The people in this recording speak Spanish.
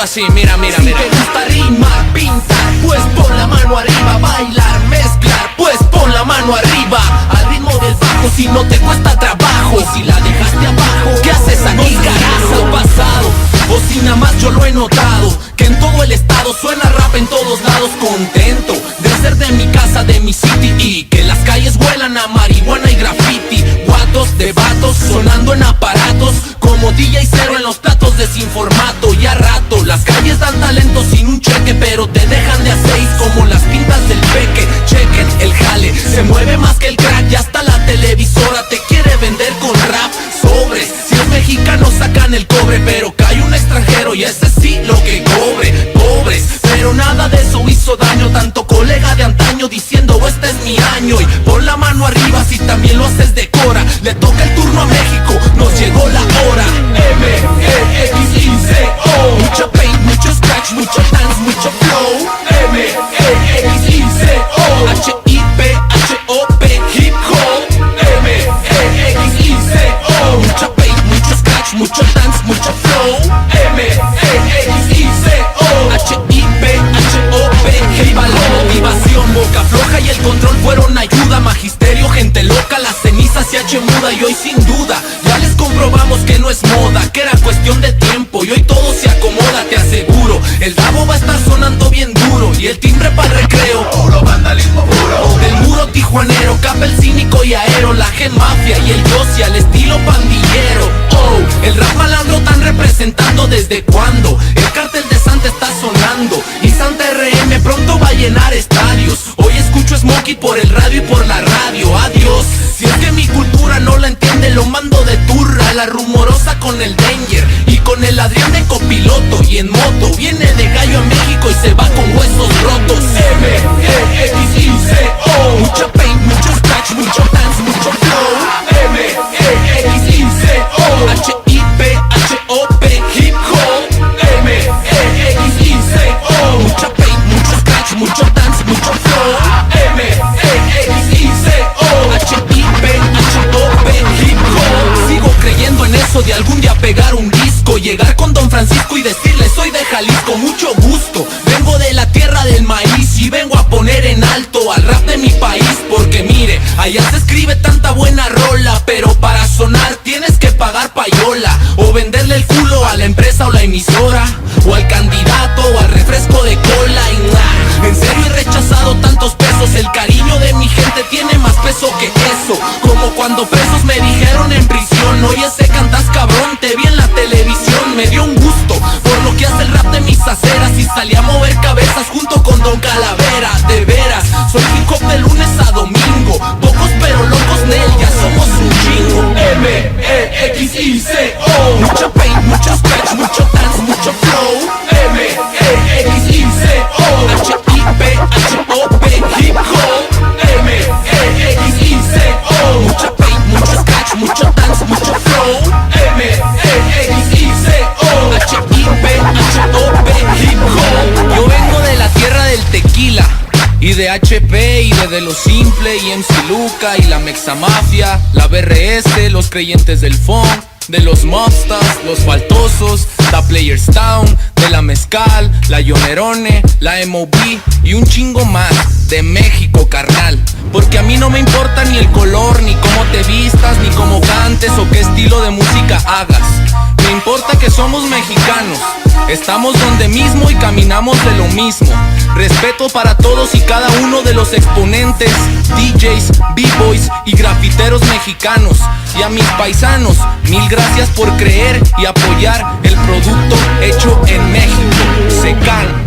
así, mira, mira, si mira. te gusta rimar, pintar, pues pon la mano arriba. Bailar, mezclar, pues pon la mano arriba. Al ritmo del bajo, si no te cuesta trabajo. Y si la dejaste abajo, ¿qué haces aquí, carajo? Pasado, o si nada más yo lo he notado, que en todo el estado suena rap en todos lados. Contento de ser de mi casa, de mi city, y que las calles huelan a marihuana y graffiti. Guatos de vatos sonando en aparatos, como DJ Cero en los platos de sin formato. Y a rato las calles dan talento sin un cheque, pero te dejan de a seis como las pintas del peque. Chequen el jale, se mueve más que el crack. Ya hasta la televisora te quiere vender con rap. Sobres, si es mexicano sacan el cobre, pero cae un extranjero y ese sí lo que cobre. Pobres, pero nada de eso hizo daño. Tanto colega de antaño diciendo este es mi año. Y pon la mano arriba si también lo haces de cora. Le toca el turno a México, nos llegó la hora. M-E-X-I-C-O. Mucho paint, mucho scratch, mucho dance, mucho flow. M-E-X-I-C-O. H-I-P-H-O-P, hip hop. M-E-X-I-C-O. Mucho paint, mucho scratch, mucho dance, mucho flow. M-E-X-I-C-O. H-I-P-H-O-P. Viva la motivación, boca floja y el control fueron ayuda. Magisterio, gente loca, la ceniza se ha hecho muda. Y hoy sin duda ya les comprobamos que no es moda, que era cuestión de tiempo y hoy todo se acomoda. Te aseguro, el Davo va a estar sonando bien duro y el timbre para recreo, puro vandalismo puro. Del muro tijuanero, Capa el cínico y aero, la Gen Mafia y el Yossi al estilo pandillero. Oh, el rap malandro tan representando desde cuando el cartel de Santa está sonando y Santa RM pronto va a llenar estadios. Hoy escucho Smokey por el radio y por la radio. Adiós, si es que mi cultura no la entiende, lo mando de turra. La rumorosa con el Danger y con el Adrián de copiloto. Y en moto viene de Gallo a México y se va con huesos rotos. M-E-X-I-C-O. Mucho paint, mucho scratch, mucho dance, mucho flow. M-E-X-I-C-O. H-I-P-H-O-P, hip hop. M-E-X-I-C-O. Mucho paint, mucho scratch, mucho dance, mucho flow. M-E-X-I-C-O. H-I-P-H-O-P, hip hop. Sigo creyendo en eso de algún día pegar un disco, llegar con Don Francisco y decirle soy de Jalisco. Mucho gusto, vengo de la tierra del maíz y vengo a poner en alto al rap de mi país. Porque mire, allá se escribe tanta buena rola, pero para sonar tienes que pagar payola, o venderle el culo a la empresa o la emisora, o al candidato o al refresco de cola. Y en serio he rechazado tantos pesos, el cariño de mi gente tiene más peso que eso. Como cuando presos me dijeron en prisión, oye ese cantas cabrón, te vi en la televisión. Me dio un gusto por lo que hace el rap de mis aceras y salí a mover cabezas junto con Don Calavera. De veras, soy hip hop de lunes a domingo, pocos pero locos, Nel, ya somos un chingo. M-E-X-I-C-O. Mucho paint, mucho scratch, mucho dance, mucho flow. M-E-X-I-C-O. H-I-P-H-O-P, hip hop. M-E-X-I-C-O. Mucho paint, mucho scratch, mucho dance, mucho flow. M-E-X-I-C-O. H-I-P-H-O-P, hip hop. Yo vengo de la tierra del tequila y de HP y de Lo Simple y MC Luca y la Mexa Mafia, la BRS, los creyentes del funk, de los Mobsters, los Faltosos, la Players Town, de la Mezcal, la Yonerone, la MOB y un chingo más de México, carnal. Porque a mí no me importa ni el color, ni cómo te vistas, ni cómo cantes o qué estilo de música hagas. Me importa que somos mexicanos, estamos donde mismo y caminamos de lo mismo. Respeto para todos y cada uno de los exponentes, DJs, B-boys y grafiteros mexicanos. Y a mis paisanos, mil gracias por creer y apoyar el producto hecho en México. Secan.